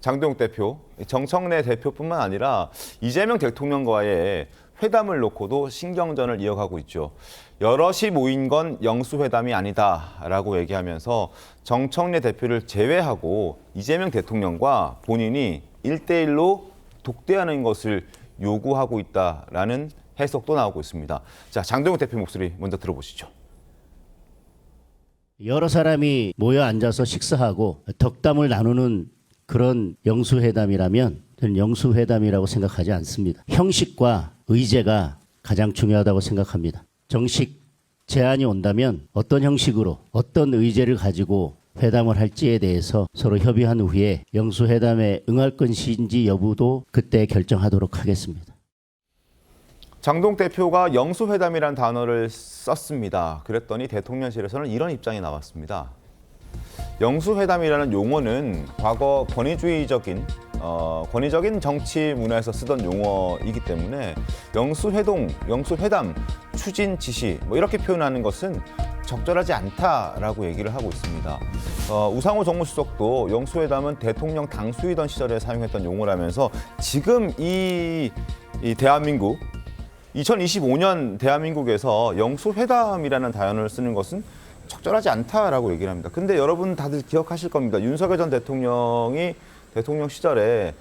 장동혁 대표, 정청래 대표뿐만 아니라 이재명 대통령과의 회담을 놓고도 신경전을 이어가고 있죠. 여럿이 모인 건 영수회담이 아니다라고 얘기하면서 정청래 대표를 제외하고 이재명 대통령과 본인이 1대1로 독대하는 것을 요구하고 있다라는 해석도 나오고 있습니다. 자, 장동혁 대표 목소리 먼저 들어보시죠. 여러 사람이 모여 앉아서 식사하고 덕담을 나누는 그런 영수회담이라면 저는 영수회담이라고 생각하지 않습니다. 형식과 의제가 가장 중요하다고 생각합니다. 정식 제안이 온다면 어떤 형식으로 어떤 의제를 가지고 회담을 할지에 대해서 서로 협의한 후에 영수회담에 응할 것인지 여부도 그때 결정하도록 하겠습니다. 장동 대표가 영수회담이라는 단어를 썼습니다. 그랬더니 대통령실에서는 이런 입장이 나왔습니다. 영수회담이라는 용어는 과거 권위적인 정치 문화에서 쓰던 용어이기 때문에 영수회담, 추진 지시 이렇게 표현하는 것은 적절하지 않다라고 얘기를 하고 있습니다. 우상호 정무수석도 영수회담은 대통령 당수이던 시절에 사용했던 용어라면서 지금 이 대한민국 2025년 대한민국에서 영수회담이라는 단어를 쓰는 것은 적절하지 않다라고 얘기를 합니다. 근데 여러분 다들 기억하실 겁니다. 윤석열 전 대통령이 대통령 시절에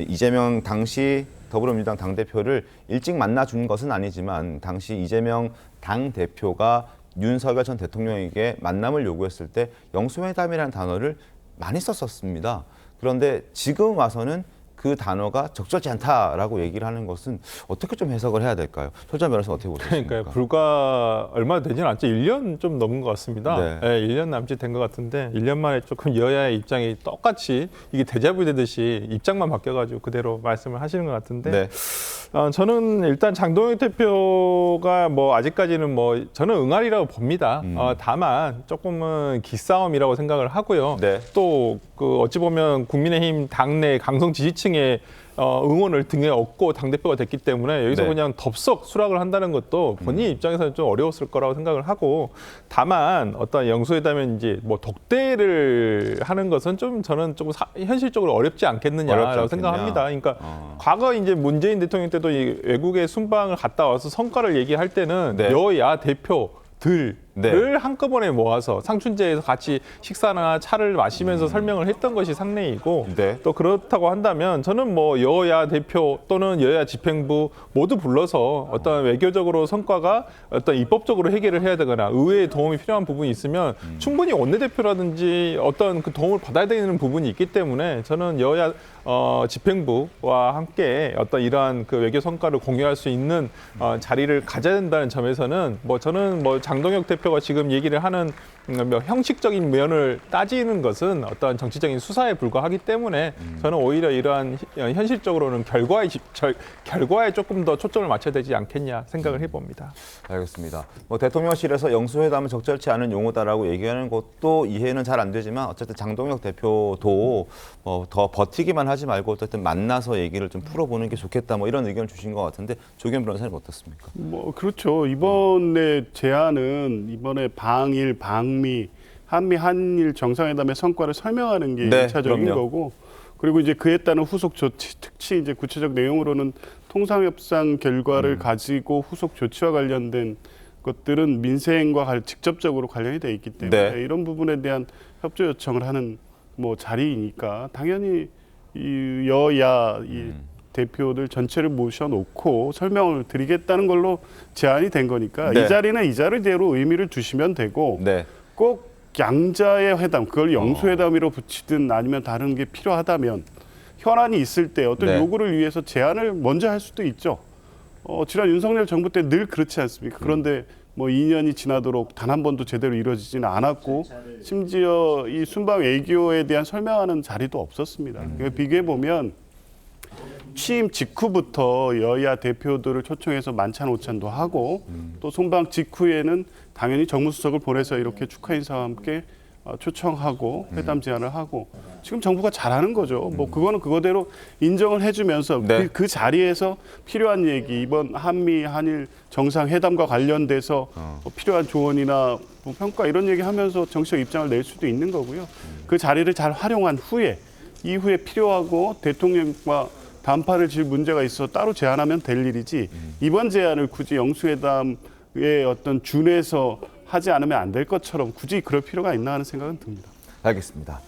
이재명 당시 더불어민주당 당대표를 일찍 만나준 것은 아니지만 당시 이재명 당대표가 윤석열 전 대통령에게 만남을 요구했을 때 영수회담이라는 단어를 많이 썼었습니다. 그런데 지금 와서는 그 단어가 적절치 않다라고 얘기를 하는 것은 어떻게 좀 해석을 해야 될까요? 손희정 변호사는 어떻게 보십니까? 그러니까요. 불과 얼마 되지는 않죠. 1년 좀 넘은 것 같습니다. 네. 네, 1년 남짓 된 것 같은데 1년 만에 조금 여야의 입장이 똑같이 이게 데자뷰 되듯이 입장만 바뀌어가지고 그대로 말씀을 하시는 것 같은데 네. 저는 일단 장동혁 대표가 아직까지는 저는 응할이라고 봅니다. 다만 조금은 기싸움이라고 생각을 하고요. 네. 또 어찌 보면 국민의힘 당내 강성 지지층의 응원을 등에 업고 당대표가 됐기 때문에 여기서 네. 그냥 덥석 수락을 한다는 것도 본인 입장에서는 좀 어려웠을 거라고 생각을 하고 다만 어떤 영수회담인지 독대를 하는 것은 저는 조금 현실적으로 어렵지 않겠느냐라고 생각합니다. 그러니까 과거 이제 문재인 대통령 때도 이 외국에 순방을 갔다 와서 성과를 얘기할 때는 네. 여야 대표들 네. 를 한꺼번에 모아서 상춘제에서 같이 식사나 차를 마시면서 설명을 했던 것이 상례이고 네. 또 그렇다고 한다면 저는 여야 대표 또는 여야 집행부 모두 불러서 어떤 외교적으로 성과가 어떤 입법적으로 해결을 해야 되거나 의회의 도움이 필요한 부분이 있으면 충분히 원내대표라든지 어떤 그 도움을 받아야 되는 부분이 있기 때문에 저는 여야 집행부와 함께 어떤 이러한 그 외교 성과를 공유할 수 있는 자리를 가져야 된다는 점에서는 저는 장동혁 대표가 지금 얘기를 하는 형식적인 면을 따지는 것은 어떤 정치적인 수사에 불과하기 때문에 저는 오히려 이러한 현실적으로는 결과에 조금 더 초점을 맞춰야 되지 않겠냐 생각을 해봅니다. 알겠습니다. 대통령실에서 영수회담은 적절치 않은 용어다라고 얘기하는 것도 이해는 잘 안 되지만 어쨌든 장동혁 대표도 더 버티기만 하지 말고 어쨌든 만나서 얘기를 좀 풀어보는 게 좋겠다 이런 의견을 주신 것 같은데 조경 변호사님 어떻습니까? 그렇죠. 이번에 제안은 이번에 방일, 방미, 한일 정상회담의 성과를 설명하는 게 네, 1차적인 그럼요. 거고 그리고 이제 그에 따른 후속 조치, 특히 이제 구체적 내용으로는 통상협상 결과를 가지고 후속 조치와 관련된 것들은 민생과 직접적으로 관련이 돼 있기 때문에 네. 이런 부분에 대한 협조 요청을 하는 자리이니까 당연히 이 여야 대표들 전체를 모셔놓고 설명을 드리겠다는 걸로 제안이 된 거니까 네. 이 자리는 이 자리대로 의미를 두시면 되고 네. 꼭 양자의 회담, 그걸 영수회담으로 붙이든 아니면 다른 게 필요하다면 현안이 있을 때 어떤 네. 요구를 위해서 제안을 먼저 할 수도 있죠. 지난 윤석열 정부 때 늘 그렇지 않습니까? 그런데 2년이 지나도록 단 한 번도 제대로 이루어지지는 않았고 심지어 이 순방 외교에 대한 설명하는 자리도 없었습니다. 비교해 보면 취임 직후부터 여야 대표들을 초청해서 만찬 오찬도 하고 또 순방 직후에는 당연히 정무수석을 보내서 이렇게 축하 인사와 함께 초청하고 회담 제안을 하고 지금 정부가 잘하는 거죠. 그거는 그거대로 인정을 해주면서 네. 그 자리에서 필요한 얘기 이번 한미 한일 정상회담과 관련돼서 필요한 조언이나 평가 이런 얘기하면서 정치적 입장을 낼 수도 있는 거고요. 그 자리를 잘 활용한 후에 이후에 필요하고 대통령과 담판을 질 문제가 있어 따로 제안하면 될 일이지 이번 제안을 굳이 영수회담에 어떤 준해서 하지 않으면 안 될 것처럼 굳이 그럴 필요가 있나 하는 생각은 듭니다. 알겠습니다.